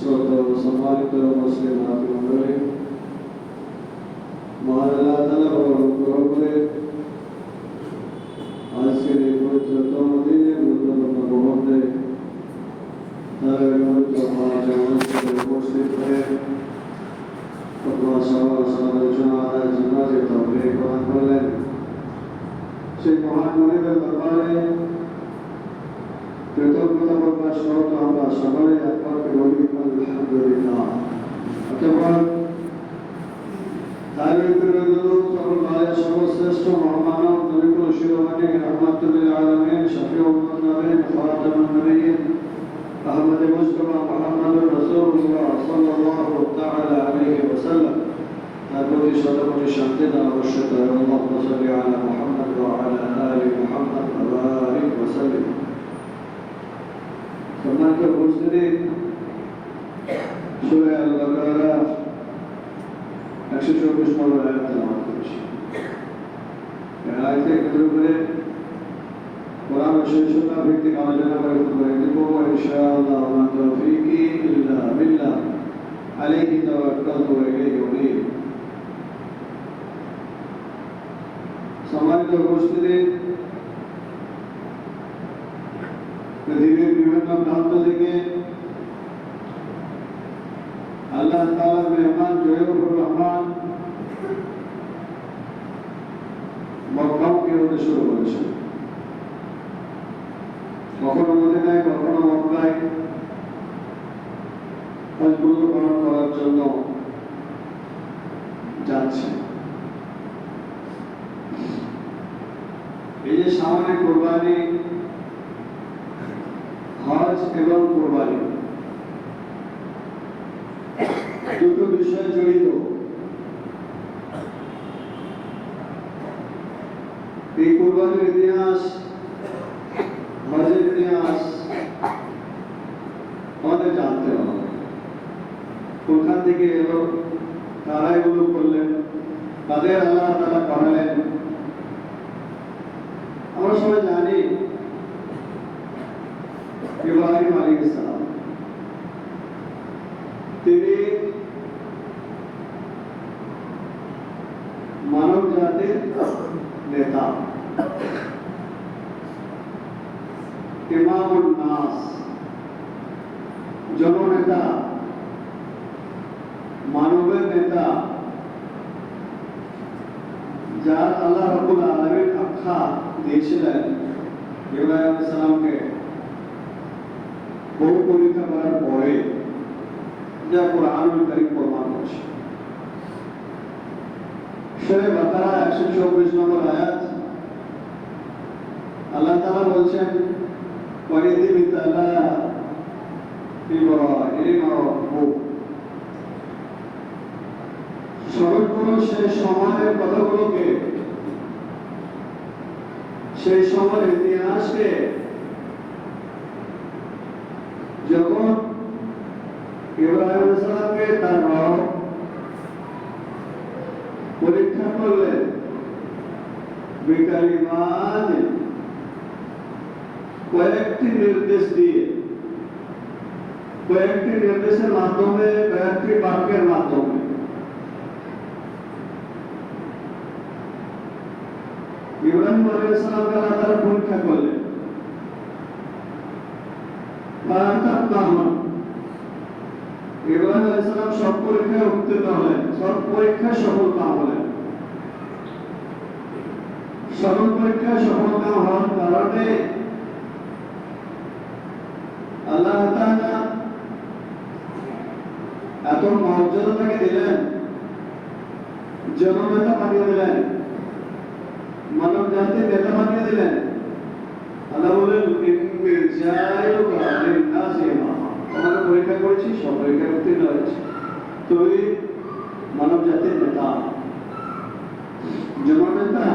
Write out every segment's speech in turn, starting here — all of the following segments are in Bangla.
শ্রদ্ধা ও সম্মানিত মুসলিম মণ্ডলী, মহান আল্লাহ তাআলা অনুগ্রহ করে আজকের এই পবিত্রতম দিনের গুরুত্বপূর্ণ মুহূর্তে উপস্থিত হয়ে প্রদান করলেন। সেই মহান মনিবের দরবারে কৃতজ্ঞতা প্রকাশ করত আমরা সকলে একমাত্র বলি আলহামদুলিল্লাহ। অতঃপর সর্বশ্রেষ্ঠ মহামানব নবীকুল শিরোমণি রহমাতুল আলামিন শফিউল মুজনিবিন খাতামুন নবিয়্যিন আহমদ মুস্তাফা মুহাম্মদুর রাসূলুল্লাহ সাল্লাল্লাহু তাআলা আলাইহি ওয়াসাল্লাম তার প্রতি শতকোটি শান্তি দান অবশ্যই করে। আল্লাহুম্মা সাল্লি আলা মুহাম্মদ ওয়া আলা আলি মুহাম্মদ ওয়া বারিক ওয়া সাল্লিম। সম্মানিত উপস্থিতি, সূরা আল-বাকারা 124 নম্বর আয়াত তেলাওয়াত করেছি। এই আয়াতে কেন্দ্র করে কোরআন ও সুন্নাহ ভিত্তিক আলোচনা করে দেব ইনশাআল্লাহ। ওয়া তাওফীকি ইল্লা বিল্লাহ আলাইহি তাওয়াক্কালতু ওয়া ইলাইহি উনীব। সম্মানিত উপস্থিতি, পৃথিবীর বিভিন্ন প্রান্ত থেকে আল্লাহ তাআলার মেহমান জয়ুর রহমান মক্কাকে হতে শুরু করেছেন। কখনো মদিনায়, কখনো মক্কায় হজ পালন করার জন্য যাচ্ছে। এই যে সামনে কোরবানি, হজ এবং কোরবানি দুটো বিষয় জড়িত। এই কোরবানির ইতিহাস, হজের ইতিহাস আমাদের জানতে হবে। কোনখান থেকে এলো, কারা এগুলো করলেন, তাদের আল্লাহ তাআলা করালেন। আমরা সবাই জানি ইব্রাহিম আলাইহিস সালাম, তিনি মানব জাতির নেতা, ইমামুন নাস, জননেতা, মানবের নেতা, যার আল্লাহ রাব্বুল আলামিন আখ্যা দিয়েছিলেন ইব্রাহিম আলাইহিস সালামকে বহু পরীক্ষা করার পরে, যা কুরআনুল কারীম প্রমাণ করছে। সূরা বাকারা 124 নম্বর আয়াত, আল্লাহ তাআলা বলছেন ওয়াইদ বিতালা ইব্রাহিম রাব্বু। স্মরণ করো সেই সময়ের কথাগুলোকে, সেই সময়ের ইতিহাসকে, যখন ইব্রাহিম আলাইহিস সালামকে তার রব পরীক্ষা করলেন বিকালিমাত, কয়েকটি নির্দেশ দিয়ে, কয়েকটি নির্দেশের মাধ্যমে, কয়েকটি বাক্যের মাধ্যমে। ইব্রাহিম আলাইহিস সালামকে আল্লাহ তাআলা পরীক্ষা করলেন। ইব্রাহিম আলাইহিস সালাম সব পরীক্ষায় উত্তীর্ণ হলেন, সব পরীক্ষায় সফলকাম হলেন। সকল পরীক্ষায় সফলকাম হওয়ার কারণে আল্লাহ তাআলা এত মর্যাদা তাকে দিলেন, জননেতা বানিয়ে দিলেন, মানব জাতির নেতা বানিয়ে দিলেন। আল্লাহ বলেন ইন্নী জাইলুকা লিন-নাসি ইমামা, আমরা পরীক্ষা করেছি, সব পরীক্ষায় উত্তীর্ণ হয়েছে, তুই মানব জাতির নেতা, জননেতা।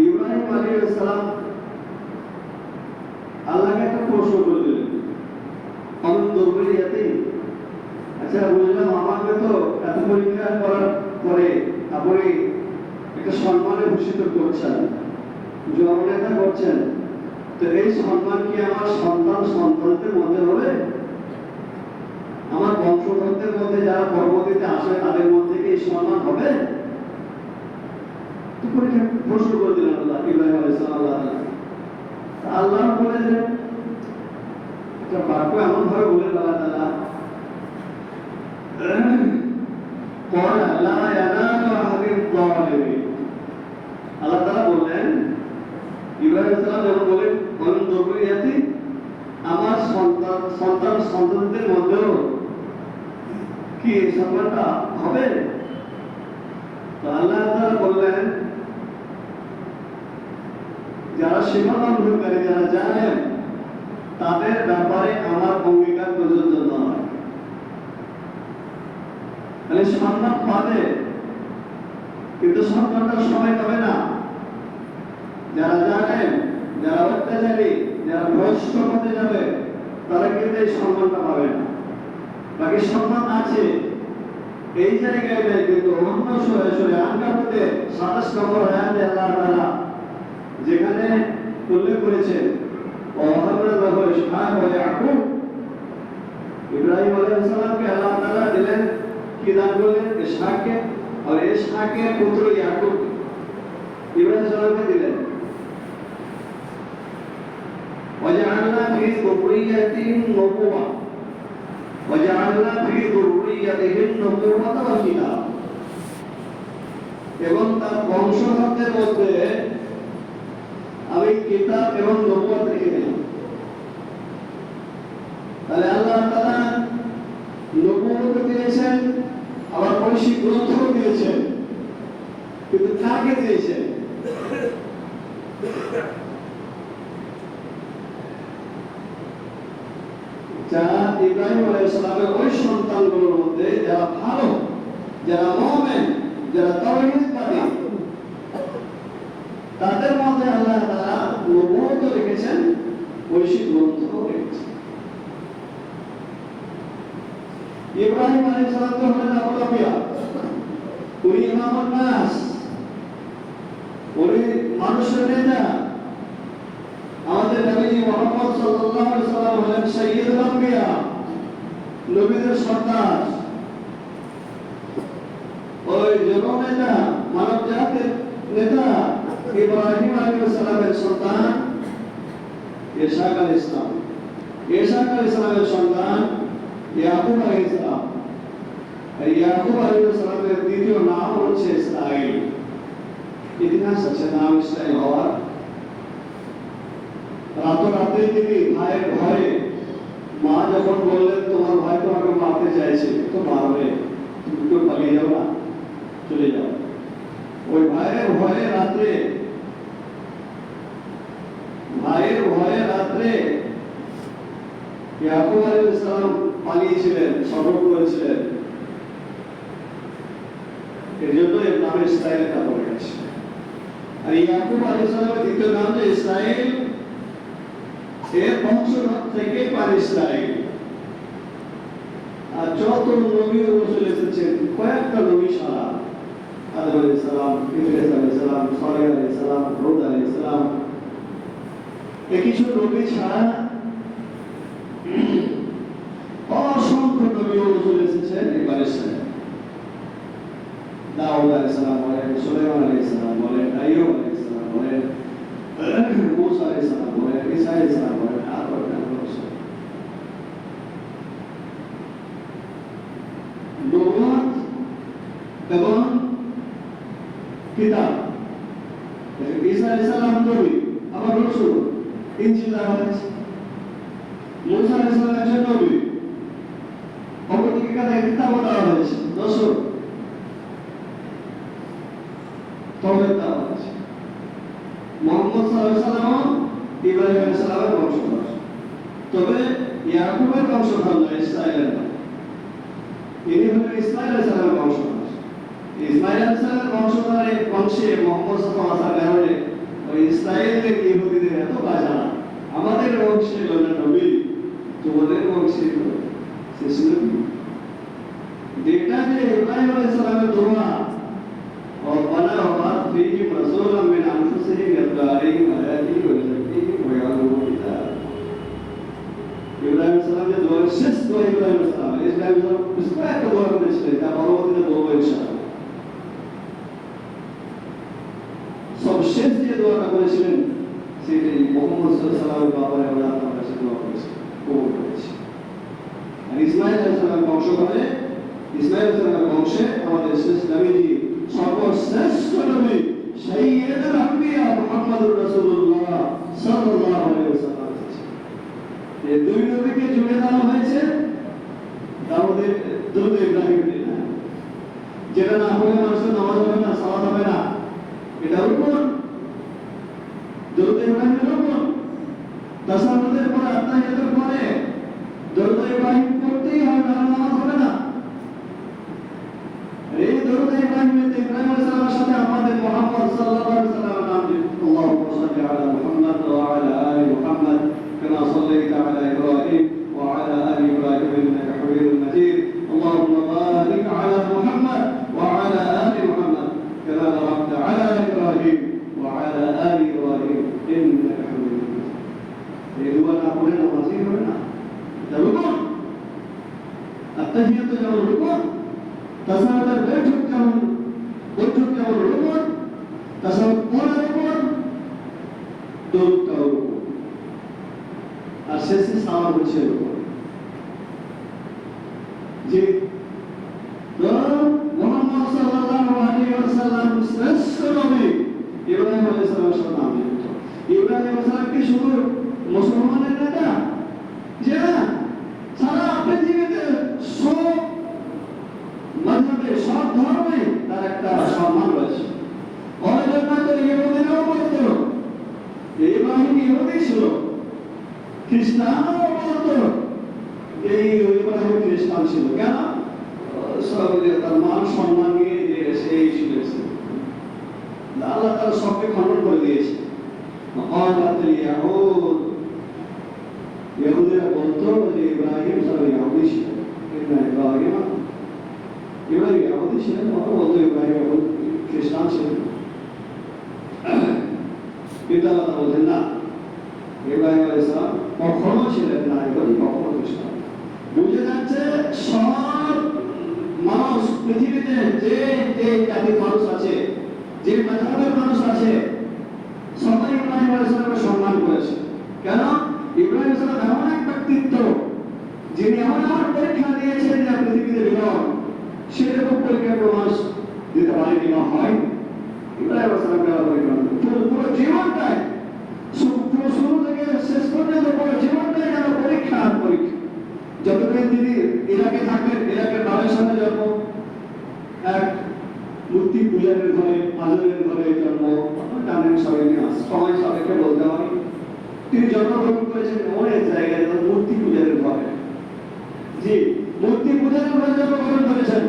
ইব্রাহিম আলাইহিস সালাম আল্লাহকে একটা প্রশ্ন করে দিলেন, আচ্ছা বুঝলাম আমাকে তো এত পরীক্ষা করার পরে আপনি একটা সম্মানে ভূষিত করছেন, জননেতা করছেন, তো এই সম্মান কি আমার সন্তান সন্তানদের মধ্যে হবে? আমার বংশধরদের মধ্যে যারা পরবর্তীতে আসবে তাদের মধ্যে কি এই সম্মান হবে? তো প্রশ্ন করে দিলেন আল্লাহ ইব্রাহিম আলাইহিস সালাম। আল্লাহ বলে যে একটা বাক্য এমন ভাবে বলে আল্লাহ তাআলা আল্লাহ তাআলা বললেন ইব্রাহিম সালাম যখন বলেন আমার সন্তানদের মধ্যেও কি এই সম্মানটা হবে? তো আল্লাহ তাআলা বললেন যারা সীমালঙ্ঘনকারী, যারা জানেন, তাদের ব্যাপারে আমার অঙ্গীকার প্রযোজ্য নয়। তাহলে সম্মান পাবে, কিন্তু সম্মানটা সবাই পাবে না। যারা জানেন, যারা অত্যাচারী, যারা ভ্রষ্ট হতে যাবে, তারা কিন্তু এই সম্মানটা পাবে না। বাকি সম্মান আছে এই জায়গায় নেই, কিন্তু অন্য সরে আনকাবুতে 27 নম্বর আয়াতে আল্লাহ তাআলা যেখানে উল্লেখ করেছেন ইব্রাহিম আলাইহিস সালামকে আল্লাহ তাআলা দিলেন কি দান করলেন? ইসহাককে, আর ইসহাকের পুত্র ইয়াকুব ইব্রাহিম সালামকে দিলেন। وجعلنا في ذريته النبوة وجعلنا في ذريته النبوة والكتاب, এবং তার বংশধরদের মধ্যে আমি কিতাব এবং নবুয়ত রেখে দিলাম। তাহলে আল্লাহ তাআলা নবুয়ত দিয়েছেন, আবার ঐশিক গ্রন্থ দিয়েছেন, কিন্তু কাকে দিয়েছেন? যারা ইব্রাহিম আলাইহিস সালামের ওই সন্তানগুলোর মধ্যে যারা ভালো, যারা মুমিন, যারা তাওহীদবাদী, তাদের মধ্যে আল্লাহ তাআলা নবুয়ত রেখেছেন, ঐশিক গ্রন্থ রেখেছেন। ইব্রাহিম আলাইহিস সালাম তো হলেন আবুল আম্বিয়া, উনি ইমামুন নাস, উনি মানুষের নেতা। আমাদের নবী মুহাম্মদ সাল্লাল্লাহু আলাইহি ওয়াসাল্লাম হলেন সাইয়্যিদুল আম্বিয়া, নবীদের সর্দার। ওই জননেতা, মানব জাতির নেতা ইব্রাহিম আলাইহিস সালামের সন্তান ইসহাক আলাইহিস সালাম, ইসহাক আলাইহিস সালামের সন্তান ইয়াকুব আলাইহিস সালাম, আর ইয়াকুব আলাইহিস সালামের দ্বিতীয় নাম হচ্ছে ইসরাইল। ইতিহাস আছে নাম ইসরাইল হওয়ার। রাতে তিনি ভাইয়ের ভয়ে, মা যখন বললেন তোমার ভাই তোমাকে মারতে চাইছে, তো মারবে, তুমি তো পালিয়ে যাও না, চলে যাও। ওই ভাইয়ের ভয়ে রাত্রে ইয়াকুব আলাইহিস সালাম পালিয়েছিলেন, সফর করেছিলেন। এর জন্য এর নাম ইসরাইল পড়ে গেছে। আর ইয়াকুব আলাইহিস সালামের দ্বিতীয় নাম যে ইসরাইল, এর বংশধর থেকে পার ইসরাইল। আর যত নবী ও রাসূল এসেছেন, কয়েকটা নবী ছাড়া, আদম আলাইহিস সালাম, ইদ্রিস আলাইহিস সালাম, সালেহ আলাইহিস সালাম, হুদ আলাইহিস সালাম, এই কিছু নবী ছাড়া অসংখ্য নবী ও রাসূল এসেছেন এবার ইসরাইল। দাউদ আলাইহিস সালাম বলেন, সুলাইমান আলাইহিস সালাম বলেন, আইয়ুব আলাইহিস সালাম বলেন, মুসা আলাইহিস সালাম বলেন, ঈসা আলাইহিস সালাম বলেন, আর অন্যান্য রাসূল। নবুয়ত এবং কিতাব, ঈসা আলাইহিস সালাম নবী, আবার রাসূল, ইনজিল দেওয়া হয়েছে। মুসা আলাইহিস সালাম একজন নবী, অপরদিকে কিতাব দেওয়া হয়েছে, রাসূল, তওরাত দেওয়া হয়েছে। মুহাম্মদ সাল্লাল্লাহু আলাইহি ওয়াসাল্লাম ইব্রাহিম আলাইহিস সালামের বংশধর, তবে ইয়াকুবের বংশধর নয়, ইসরাইলের নয়। ইনি হলেন ইসমাঈল আলাইহিস সালামের বংশধর। ইসমাঈল আলাইহিস সালামের বংশধরের বংশে মুহাম্মদ সাল্লাল্লাহু আলাইহি ওয়াসাল্লাম কারণে ওই ইসরাইলের ইহুদিদের এত বাজানা, আমাদের বংশে হলেন নবী, তোমাদের বংশে শেষ নবী। যেটা যে ইব্রাহিম আলাইহিস সালামের দোয়া, ربنا وابعث فيهم رسولا من انفسهم يتلو عليهم اياتك ويزكيهم ويعلمهم ইসলাম একটা দোয়া করেছিলেন, তা পরবর্তীতে বলবো ইনশাআল্লাহ। সবশেষ যে দোয়াটা করেছিলেন সেটি মুহাম্মদ সাল্লাল্লাহু আলাইহি ব্যাপারে আমরা আপনার কাছে দোয়া করেছি, কবুল করেছি। আর ইসমাঈল আলাইহিস সালামের বংশ করে, ইসমাঈল আলাইহিস সালামের বংশে আমাদের শেষ নবীজি, সর্বশ্রেষ্ঠ নবী সাইয়্যিদুল আম্বিয়া মুহাম্মদুর রাসূলুল্লাহ সাল্লাল্লাহু আলাইহি ওয়াসাল্লাম। এই দুই নবীকে জুড়ে দেওয়া হয়েছে দাউদের দুরূদ ইব্রাহিম দিয়ে, যেটা না হলে মানুষের নামাজ হবে না, সালাত হবে না। এটা রুকুন, দুরূদ ইব্রাহিমের রুকুন। তাশাহুদের পরে, আত্তাহিয়াতের পরে দুরূদ ইব্রাহিম পড়তেই হবে, নামাজ হবে না। এই দুরূদ ইব্রাহিমের ইব্রাহিম আলাইহিস সালামের সাথে আমাদের মুহাম্মদ সাল্লাল্লাহু আলাইহি ওয়াসাল্লামের নাম দিন। আল্লাহুম্মা সাল্লি আলা মুহাম্মাদ ওয়া আলা আলি মুহাম্মাদ কামা সাল্লাইতা আলা ইব্রাহিম ওয়া আলা আলি ইব্রাহিম ইন্নাকা হামিদুম মাজিদ। আল্লাহুম্মা বারিক আলা মুহাম্মাদ ওয়া আলা আলি মুহাম্মাদ কামা বারাকতা আলা ইব্রাহিম ওয়া আলা আলি ইব্রাহিম ইন্নাকা হামিদুম মাজিদ। এই দোয়া না পড়লে নামাজই হবে না। এটা রুকুন। আত্তাহিয়াতু যেমন রুকুন, তাশাহুদের বৈঠক যেমন রুকুন, তাশাহুদ পরে রুকুন, দুরূদটাও রুকুন, আর শেষে সালাম হচ্ছে রুকুন। যে মুহাম্মদ সাল্লাল্লাহু আলাইহি ওয়াসাল্লাম শ্রেষ্ঠ নবী ইব্রাহিম আলাইহিস সালামের নাম যুক্ত। ইব্রাহিম আলাইহিস সালাম কি শুধু মুসলমানের নেতা? যে না, সারা পৃথিবীতে সব মাযহাবে, সব ধর্মে তার একটা সম্মান রয়েছে। অনেক তো ইহুদিরাও বলতো ইব্রাহিম ইহুদি ছিল, খ্রিস্টানও বলতো এই ইব্রাহিম খ্রিস্টান ছিল। কেন? সব তার মান সম্মান নিয়ে যে সেই শুনেছে, আল্লাহ তার সবকে খণ্ডন করে দিয়েছে। ইহুদিরা বলতো যে ইব্রাহিম ইহুদি ছিল, ইব্রাহিম ইহুদি ছিলেন, বলতো ইব্রাহিম খ্রিস্টান ছিলেন। কিন্তু আল্লাহ বলছেন না, ইব্রাহিম আলাইহিস সালাম কখনো ছিলেন না ইহুদি, কখনো খ্রিস্টান। বুঝে যাচ্ছে সব মানুষ পৃথিবীতে যে যে জাতির মানুষ আছে, যে মাযহাবের মানুষ আছে, সবাই ইব্রাহিম আলাইহিস সালামকে সম্মান করেছে। কেন? ইব্রাহিম আলাইহিস সালাম এমন এক ব্যক্তিত্ব যিনি এমন পরীক্ষা দিয়েছেন যা পৃথিবীতে বিরল। সেরকম পরীক্ষা কোনো মানুষ দিতে পারেনি বা হয়। ইব্রাহিম আলাইহিস সালামকে পুরো জীবনটাই, শুরু থেকে শেষ পর্যন্ত পুরো জীবনটাই যেন পরীক্ষা আর পরীক্ষা। যতদিন তিনি ইরাকে থাকবেন, ইরাকের বাবার সামনে জন্ম, এক মূর্তি পূজারের ঘরে, আজরের ঘরে জন্ম, জানেন সবাই, সময় সাপেক্ষে বলতে হয়। তিনি জন্মগ্রহণ করেছেন এমন এক জায়গায় মূর্তি পূজারের ঘরে। জি, মূর্তি পূজারের ঘরে জন্মগ্রহণ করেছেন।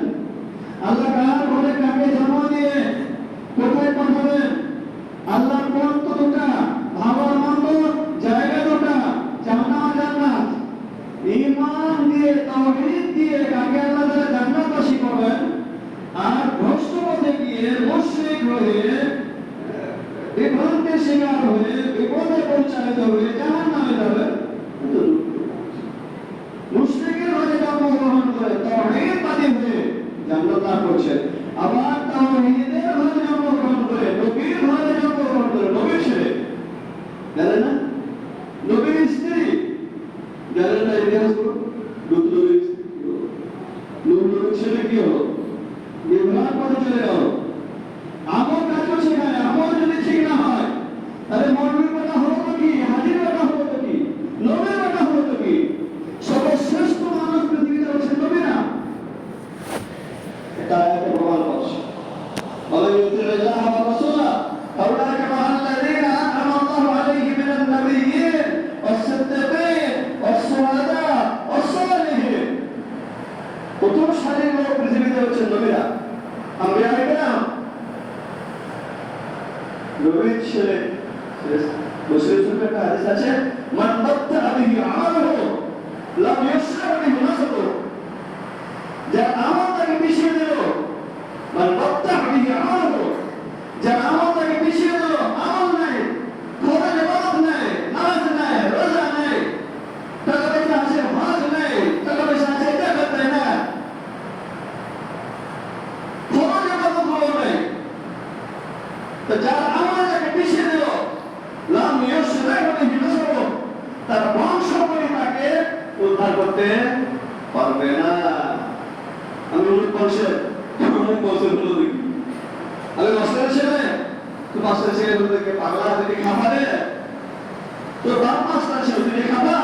আল্লাহ কার ঘরে কাকে জন্ম দিয়ে কোথায় পাঠাবেন? আল্লাহ কোন দুটা ভালো মন্দ জায়গা দুটা, জান্নাত জান্নাত। ঈমান দিয়ে, তাওহীদ দিয়ে কাকে আল্লাহ তাআলা জান্নাতবাসী করবেন, আর ভ্রষ্ট পথে গিয়ে মুশরিক হয়ে, বিভ্রান্তির শিকার হয়ে, বিপদে পরিচালিত হয়ে জাহান্নামে যাবে। মুশরিকের ঘরে জন্মগ্রহণ করে তাওহীদবাদী হয়ে জান্নাত লাভ করছেন, আবার তাওহীদের ঘরে জন্মগ্রহণ করে, নবীর ঘরে জন্মগ্রহণ করে, নবীর ছেলে জানেন না, নবীর স্ত্রী জানেন না, ইতিহাস নবীর ছেলে কি হলো? বিভ্রাট পথে চলে গেল। আমল কাজ সেখানে আমল যদি ঠিক না হয়, তাহলে মৌলবীর কথা হলো তো কি, হাজির কথা হলো তো কি, নবীর কথা হলো তো কি? সর্বশ্রেষ্ঠ মানুষ পৃথিবীতে হচ্ছে নবীরা। এটা আয়াতে প্রমাণ করছে। বলে ইউতিল্লাহ ওয়া রাসূলা ফাউলাইকা মা'আল্লাযীনা আন'আমা আল্লাহু আলাইহিম মিনান নাবিয়্যিন ওয়াস-সিদ্দীকিন ওয়াস-শুহাদা ওয়াস-সালিহিন। প্রথম সারির লোক পৃথিবীতে হচ্ছে নবীরা, আম্বিয়া কেরাম। নবীর ছেলে মুসলিম একটা হাদিস আছে, মান বাত্তা বিহি আমালুহু লাম ইউসরা বিহি নাসাবু। যার আমল তাকে পিছিয়ে দিল, মান বাত্তা বিহি আমালুহু, যার আমল তাকে পিছিয়ে দিল, আমল নাই, খোদা ইবাদত নাই, নামাজ নাই, রোজা নাই, টাকা পয়সা আছে, হজ নাই, টাকা পয়সা আছে, জাকাত নাই, উদ্ধার করতে পারবে না। আমি অমুক বংশের, অমুক বংশের হলো দেখি, আমি মাস্টার ছেলে, তো মাস্টার ছেলে বলতে পাগলা যদি খাবারে তোর বাপ মাস্টার ছিল, তুই খাবা?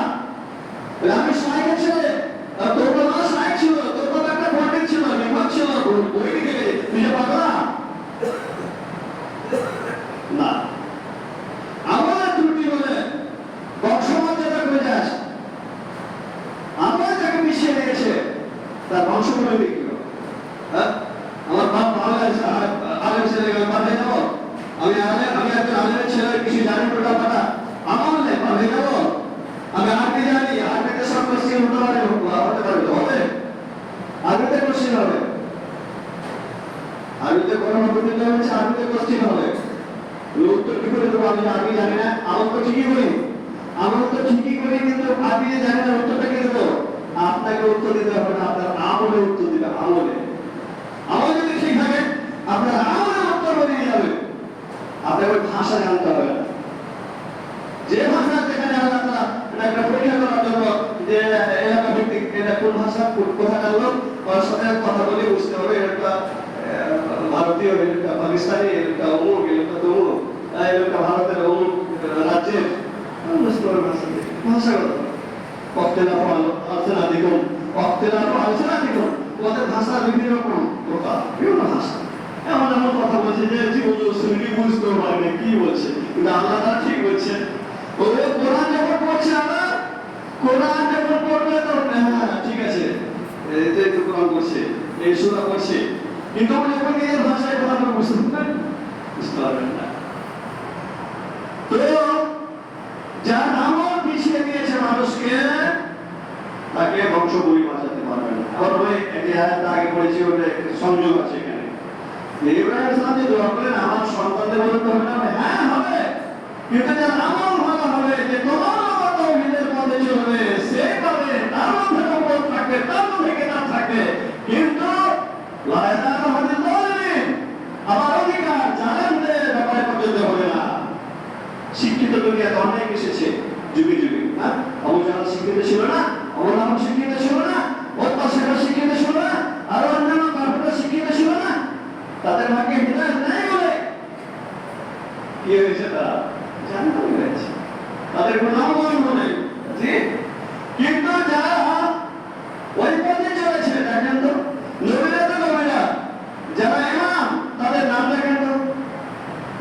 আমি সাহেবের ছেলে, আর তোর বাবা সাহেব ছিল, তোর বাবা একটা পণ্ডিত ছিল, লেখক ছিল, বই লিখে গেছে, তুই যে পাগলা না। আমাদের ত্রুটি হলে বংশমর্যাদা করে যাস, আমরা যাকে মিশিয়ে নিয়েছে তার বংশমর্যাদা বিক্রি করো। হ্যাঁ, আমার বাপ ভালো আছে, আলেম ছেলে পাঠিয়ে যাবো, আমি একজন আলেমের ছেলে, কিছু জানি টোটা পাটা আমার পাঠিয়ে যাবো, আমি আরবি জানি, আরবিতে সব কোশ্চেন হতে পারে, হবে আরবিতে কোশ্চেন হবে, আরবিতে কোনো প্রতিযোগিতা হচ্ছে, আরবিতে কোশ্চেন হবে, উত্তর কি করে দেবো? আমি আরবি জানি না, আমার তো ঠিকই করি, কিন্তু আরবি জানি না, উত্তরটা কি দেবো? আপনাকে উত্তর দিতে হবে না, আপনার আমলে উত্তর দিতে, আমলে যদি ঠিক থাকে আপনার আমলে উত্তর বেরিয়ে যাবে। আপনাকে ওই ভাষা জানতে হবে না, যে ভাষা যেখানে আল্লাহ তাআলা একটা পরীক্ষা করার জন্য যে এলাকা ভিত্তিক এটা কোন ভাষা কোথা কালো ওর সাথে কথা বলে বুঝতে হবে, এটা ভারতীয়, এটা পাকিস্তানি, এটা অমুক, এটা তমুক, এটা ভারতের অমুক রাজ্যের মুসলিম ভাষাগত ওদের ভাষা বিভিন্ন রকম প্রকার, বিভিন্ন ভাষা, এমন এমন কথা বলছে যে জীবন বুঝতেও পারেনি কি বলছে, কিন্তু আল্লাহ তাআলা ঠিক বলছে। কোরআন যখন পড়ছে, আমরা কোরআন যখন পড়বে তো হ্যাঁ ঠিক আছে, এই যে কোরআন পড়ছে, এই সূরা পড়ছে, কিন্তু আমরা যখন নিজের ভাষায় কথা বলবো বুঝতে পারবেন না। তো যার আমল পিছিয়ে দিয়েছে মানুষকে, তাকে বংশ বই বাঁচাতে পারবে না। আবার ওই একটি আয়াত আগে পড়েছি, ওটা সংযোগ আছে এখানে। ইব্রাহিম ইসলাম যে দোয়া করেন আমার সন্তানদের বলতে হবে না, হ্যাঁ হবে, কিন্তু যার আমল ভালো হবে, যে তোমার তাওহীদের পথে চলবে, সে পাবে, তার মধ্যে নবুয়ত থাকবে, তার মধ্যে কিতাব থাকবে, কিন্তু লা ইয়ানালু হাদিল যালিমিন, আমার অধিকার জালেমদের ব্যাপারে পর্যন্ত হবে না। শিক্ষিত দুনিয়াতে অনেক এসেছে যুগে যুগে, হ্যাঁ, আবু জাহল শিক্ষিত ছিল না, আবু লাহাব শিক্ষিত ছিল না, উতবা সাহেব শিক্ষিত ছিল না, আর অন্যান্য কাফেররা শিক্ষিত ছিল না, তাদের ভাগ্যে হিদায়াত নাই বলে কি হয়েছে, তারা জান্নাতে গেছে, তাদের কোনো আমল নেই। জি, কিন্তু যারা ওই পথে চলেছে, দেখেন তো নবীরা তো নবীরা, যারা ইমাম তাদের নাম দেখেন তো,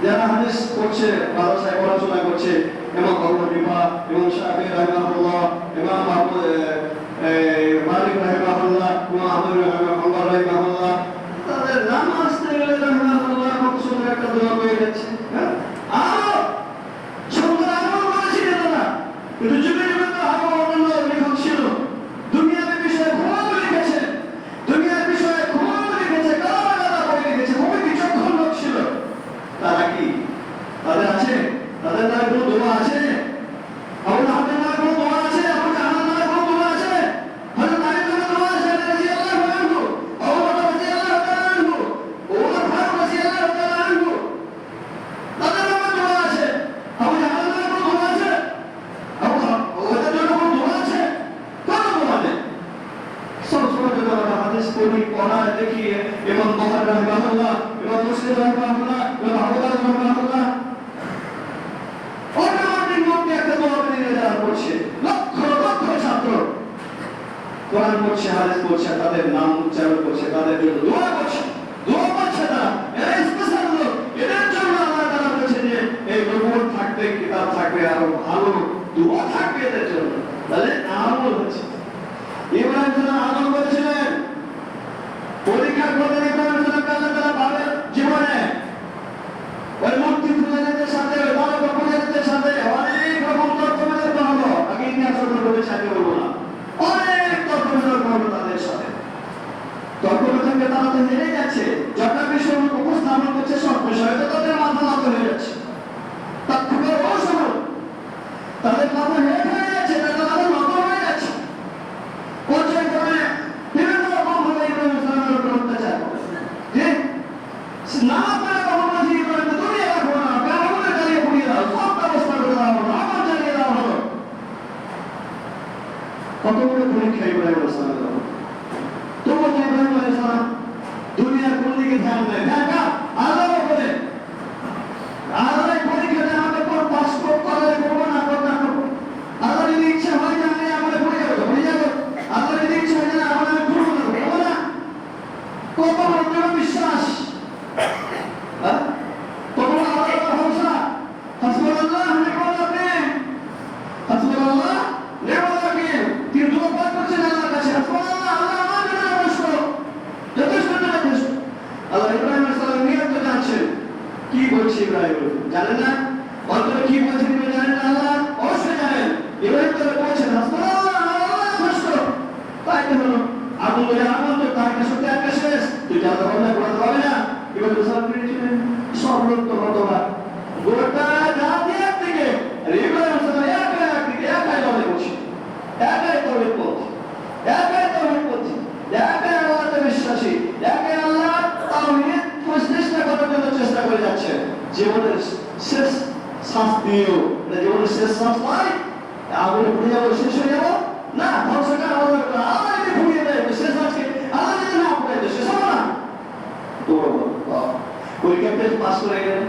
যারা হাদিস পড়ছে, মাদ্রাসায় পড়াশোনা করছে, ইমাম আবু হানিফা, ইমাম শাফিঈ রাহিমাহুল্লাহ, ইমাম মালিক রাহিমাহুল্লাহ, ইমাম আহমদ রাহিমাহুল্লাহ, তাদের নাম আসতে গেলে রাহিমাহুল্লাহ কত সুন্দর একটা দোয়া হয়ে যাচ্ছে। আর সুন্দর আমল করেছিলেন তারা, কিন্তু যুগে যুগে তো আরো অন্যান্য লেখক ছিল, দুনিয়ার বিষয়ে খুব লিখেছে, দুনিয়ার বিষয়ে খুব লিখেছে, গাদা বই লিখেছে, খুবই বিচক্ষণ লোক ছিল। তারা কি, তাদের আছে, তাদের নামে কোনো দোয়া আছে? আবু লাহাবের নামে কোনো দোয়া আছে? আবু জাহলের নামে কোনো দোয়া আছে? হযরত আলীর নামে দোয়া আছে, রাদিয়াল্লাহু আনহু, আবু বকর রাদিয়াল্লাহু তাআলা আনহু, ওমর ফারুক রাদিয়াল্লাহু তাআলা আনহু, তাদের নামে দোয়া আছে। আবু জাহলের নামে কোনো দোয়া আছে? ওদের জন্য কোনো দোয়া আছে? কোনো দোয়া নেই। সব সময় যদি আমরা হাদিস পড়ি, পড়া দেখি, ইমাম বুখারী রাহিমাহুল্লাহ, ইমাম মুসলিম রাহিমাহুল্লাহ, ইমাম আবু দাউদ রাহিমাহুল্লাহ, অটোমেটিক লোককে একটা দোয়া বেরিয়ে যারা পড়ছে, লক্ষ লক্ষ ছাত্র কোরআন পড়ছে, হাদিস পড়ছে, তাদের নাম উচ্চারণ করছে, তাদের জন্য দোয়া করছে, দোয়া করছে তারা, এরা স্পেশাল লোক, এদের জন্য আল্লাহ তাআলা বলেছে যে এই নবুয়ত থাকবে, কিতাব থাকবে, আরো ভালো দোয়া থাকবে এদের জন্য। তাহলে আমল হচ্ছে, ইব্রাহিম সালাম আমল করেছিলেন, পরীক্ষা করলেন ইব্রাহিম সালামকে আল্লাহ তাআলা পাবে জীবনে, ওই মূর্তি পূজারীদের সাথে, বাবা পূজারীদের সাথে অনেক রকম তর্ক বিতর্ক হলো, আমি ইতিহাস বলে সাথে বলবো না, অনেক তর্ক বিতর্ক হলো তাদের সাথে। তর্ক বিতর্কে তারা তো হেরে যাচ্ছে, যটা বিষয় উপস্থাপন করছে সব বিষয়ে তো তাদের মাথা নত হয়ে যাচ্ছে, তার থেকে অসম্ভব, তাদের মাথা হেট হয়ে যাচ্ছে, তাদের নত হয়ে যাচ্ছে, পর্যায়ক্রমে বিভিন্ন রকম ভাবে ইব্রাহিম ইসলামের উপর অত্যাচার করে, যে না পারে কখনো ইব্রাহিম দুনিয়া রাখবো না, কারণে জ্বালিয়ে পুড়িয়ে দাও, সব ব্যবস্থা করে দেওয়া হলো, আবার জ্বালিয়ে দেওয়া হলো। কত বড় পরীক্ষা ইব্রাহিম আলাইহিস সালাম। তবুও ইব্রাহিম আলাইহিস সালাম দুনিয়ার কোন দিকে ধ্যান দেয় না, আল্লাহর উপরে। আল্লাহ পরীক্ষাতে আমাদের পর পাস করার করবো না করবো। আল্লাহ যদি ইচ্ছা হয় যে আমি আমাদের ভরে যাবো। আল্লাহ যদি ইচ্ছা হয় যে আমাদের করবো না। কত বড় বিশ্বাস, কত বড় আল্লাহর ভরসা। হাসবুনাল্লাহ ওয়া নি'মাল ওয়াকিল, হাসবুনাল্লাহ নি'মাল ওয়াকিল। তিনি দোয়া পাঠ করছেন আল্লাহর কাছে, হাসবুনাল্লাহ, আল্লাহ আমার জন্য যথেষ্ট। আল্লাহ ইব্রাহিম আলাইহিস সালাম নিয়ত জানছেন কি বলছে ইব্রাহিম, জানেন না? অন্তরে কি বলছেন জানেন না? আল্লাহ অবশ্যই জানেন। ইব্রাহিম তারা বলছেন হাসবুনাল্লাহ, আল্লাহ যথেষ্ট। তাই তো হলো আগুন বলে আগুন তো তার কাছে একটা শেষ, তুই যা বললে বলতে পারবে না। ইব্রাহিম সালাম বলেছিলেন সব লোক তো হতবাক, গোটা জাতির থেকে ইব্রাহিম সালাম একাই লড়াই করছে, একাই তৌহিদ পড়ছে, একাই আল্লাহতে বিশ্বাসী, একাই আল্লাহ তাওহীদ প্রতিষ্ঠা করার জন্য চেষ্টা করে যাচ্ছে। জীবনের শেষ শ্বাস দিয়েও, জীবনের শেষ শ্বাস নয় আগুনে পুড়ে যাবো, শেষ হয়ে যাবো না, ধ্বংসটা আল্লাহ যদি ঘুরিয়ে দেয় শেষ আজকে, আল্লাহ যদি না পুড়ে দেয় শেষ হবো না। পরীক্ষা টেস্ট পাস করে গেলেন,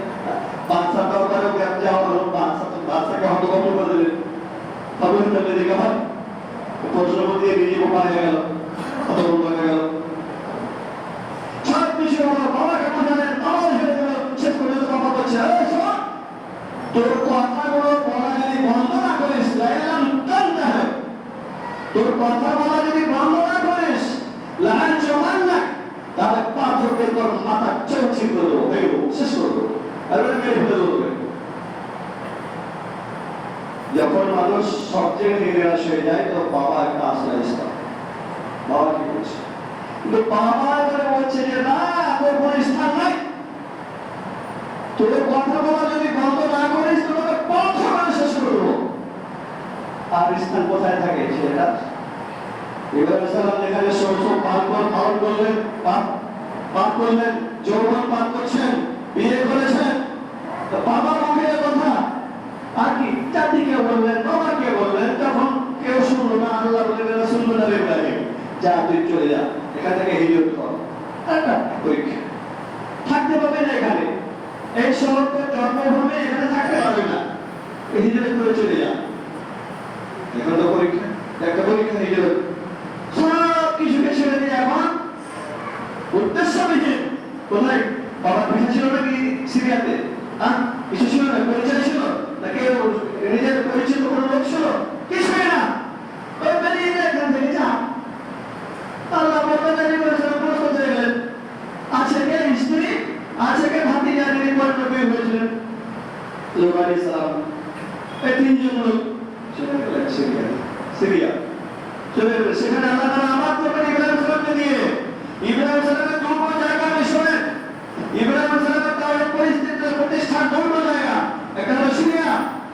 বাচ্চাটাও তারও গ্যাপ যাওয়া হলো, বাচ্চাকে হতভম্ব করে দিলেন। খবর তাহলে দেখে হয় প্রশ্ন দিয়ে নিজে বোকা হয়ে গেল, হতভম্ব হয়ে গেল। সব কিছু হলো, বাবাকে বোঝালেন, বাবা হয়ে গেল। শেষ পর্যন্ত বাবা বলছে তোর কথাগুলো বলা যদি বন্ধ না করিস, তোর কথা বলা যদি বন্ধ না করিস, লাল জমান না, তাহলে পাথরকে তোর মাথা চৌচির করে দেবো, ভেঙে দেবো, শেষ করে দেবো, আর মেরে ফেলে দেবো। যখন মানুষ সবচেয়ে নিরাশ হয়ে যায় তো বাবা একটা আশ্রয় ইসলাম, বাবা কি বলছে, কিন্তু বাবা করে বলছে যে না, তোর কোনো স্থান নাই, তোর কথা বলা যদি বন্ধ না করিস তোকে পাথর মেরে শেষ করে দেবো। আর স্থান কোথায় থাকে সেটা ইব্রাহিম সালাম এখানে সব পালন করলেন, পাপ করলেন, যৌবন পাপ করছেন, বিয়ে করেছেন, বাবা মুখের কথা আর কি জাতিকে বললেন, বাবাকে বললেন, তখন কেউ শুনলো না। আল্লাহ বলে রাসূল বলে ইব্রাহিম যা তুই চলে যা, এখান থেকে হিজরত কর। একটা পরীক্ষা, থাকতে পারবে না এখানে, এই শহরটা জন্মভূমি, এখানে থাকতে পারবে না, হিজরত করে চলে যা। এখন তো পরীক্ষা, একটা পরীক্ষা হিজরত, সব কিছুকে ছেড়ে দিয়ে এখন উদ্দেশ্যবিহীন। কোথায় বাবার ভিসা ছিল নাকি সিরিয়াতে? কিছু ছিল না, পরিচয় ছিল নাকি নিজের পরিচিত কোনো লোক ছিল? কিছুই না, ওই বেরিয়ে যায় এখান থেকে, যা। আল্লাহ বলতে করেছিলেন, প্রশ্ন চেয়ে গেলেন, আছে কে স্ত্রী, আছে কে ভাতিজা, যিনি পরিণত হয়েছিলেন লোক আলাইহিস সালাম, এই তিনজন লোক চলে গেলেন সিরিয়া চলে গেলেন। সেখানে আল্লাহ তাআলা আমার করবেন ইব্রাহিম সালামকে দিয়ে। ইব্রাহিম সালামের দুটো জায়গা মিশরে, ইব্রাহিম সালামের তাওহীদ প্রতিষ্ঠার দুটো জায়গা, একটা হলো সিরিয়া,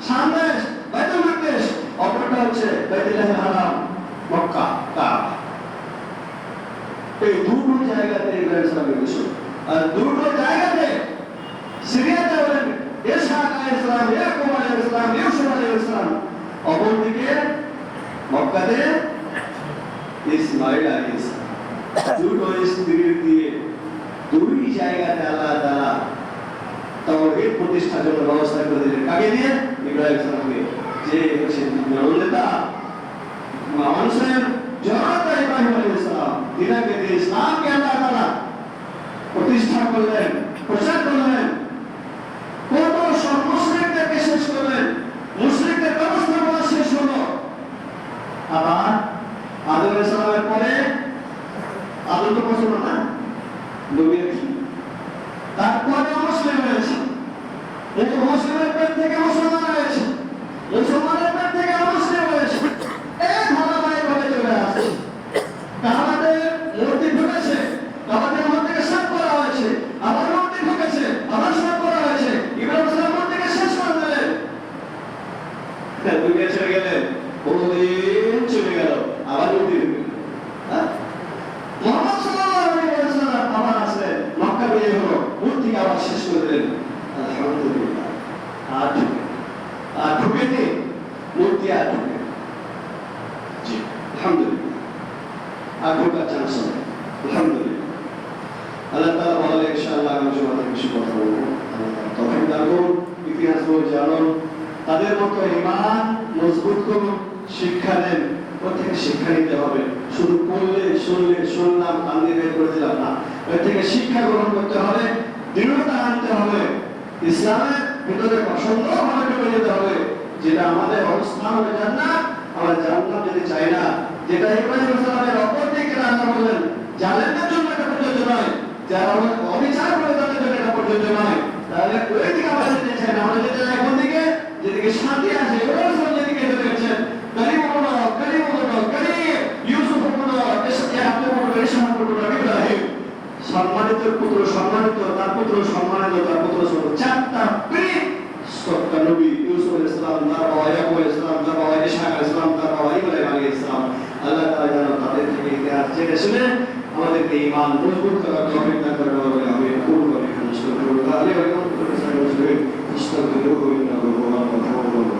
শাম দেশ, বাইতুল মাকদিস, অপরটা হচ্ছে বাইতুল হারাম, মক্কা, কাবা। এই দুটো জায়গাতে ইব্রাহিম সালামের মিশর, আর দুটো জায়গাতে সিরিয়াতে হলেন ইসহাক আলাইহিস সালাম, ইয়াকুব আলাইহিস সালাম, ইউসুফ আলাইহিস সালাম, অপরদিকে মক্কাতে ইসমাঈল আলাইহিস সালাম। দুটো স্ত্রীর দিয়ে দুই জায়গাতে আল্লাহ তাআলা তাওহীদ প্রতিষ্ঠার জন্য ব্যবস্থা করে দিলেন। কাকে দিয়ে? ইব্রাহিম সালামকে, যে হচ্ছে নেতা মানুষের জনতা ইব্রাহিম আলাইহিস সালাম, তিনাকে দিয়ে ইসলামকে আল্লাহ তাআলা প্রতিষ্ঠা করলেন, প্রচার করলেন, কত সব মুশরিকদেরকে শেষ করলেন, মুশরিকদের ব্যবস্থাপনা শেষ হলো। আবার আদম আলাইহিস সালামের পরে আদম তো মুসলমান না, নবী কি, তারপরে মুসলিম হয়েছে, এই মুসলিমের পেট থেকে মুসলমান হয়েছে, মুসলমানের পেট থেকে মুসলিম হয়েছে, এই ধারাবাহিকভাবে চলে আসছে। কাবাতে মূর্তি ঢুকেছে, কাবাতের মধ্যে সাফ করা হয়েছে, আবার মূর্তি ঢুকেছে, আবার সাফ করা হয়েছে। ইব্রাহিম সালাম মূর্তিকে শেষ করে দিলেন, দুনিয়া ছেড়ে গেলেন, বহুদিন চলে গেল, আবার মূর্তি ঢুকে মুহাম্মদ সাল্লাল্লাহু আলাইহি ওয়াসাল্লাম আবার আসলেন, মক্কা বিজয় হলো, মূর্তিকে আবার শেষ করে দিলেন। আলহামদুলিল্লাহ, আর ঢুকে মূর্তি আর ঢুকে আর ঢোকার চান্স হবে। আলহামদুলিল্লাহ, আল্লাহ তাআলা বলে ইনশাআল্লাহ আমি তোমাদের কিছু কথা বলবো। আল্লাহ তাআলা তৌফিক দান করুন, ইতিহাস বই জানুন, তাদের মতো ঈমান মজবুত করুন, শিক্ষা দেন। ওর থেকে শিক্ষা নিতে হবে, শুধু পড়লে শুনলে শুনলাম কান্দি বের করে দিলাম না, ওর থেকে শিক্ষা গ্রহণ করতে হবে, দৃঢ়তা আনতে হবে, ইসলামের ভিতরে অসন্দেহভাবে ঢুকে যেতে হবে। যেটা আমাদের অবস্থান হবে জান্নাত, আমরা জান্নাত যদি চাই না, যেটা ইব্রাহিম আলাইহিস সালামের অপর দিকে আল্লাহ বললেন জান্নাতের জন্য এটা প্রযোজ্য নয়, যারা অবিচার করে তাদের জন্য এটা প্রযোজ্য নয়, তাহলে ওই দিকে আমরা যেতে চাই না। আমরা যেতে চাই কোন দিকে? যেদিকে শান্তি আছে। ইব্রাহিম সালাম যেদিকে যেতে গেছেন, কালিমুল্লাহ কালিমুল্লাহ কালিম ইউসুফুল্লাহ ইব্রাহিম, সম্মানিত পুত্র সম্মানিত, তার পুত্র সম্মানিত, তার পুত্র চারটা প্রেম সত্তা নবী ইউসুফ আলাইহিস সালাম, তার বাবা ইয়াকুব আলাইহিস সালাম, তার বাবা ইসহাক আলাইহিস সালাম, তার বাবা ইব্রাহিম আলাইহিস সালাম। আল্লাহ তাআলা যেন তাদের থেকে ইতিহাস জেনে শুনে আমাদেরকে ঈমান মজবুত করার তৌফিক দান করেন। আমি কুল করে খান আস্তাগফিরুল্লাহ আলাইহি ওয়া সাল্লাম আস্তাগফিরুহু ইন্নাহু হুয়াল গফুরুর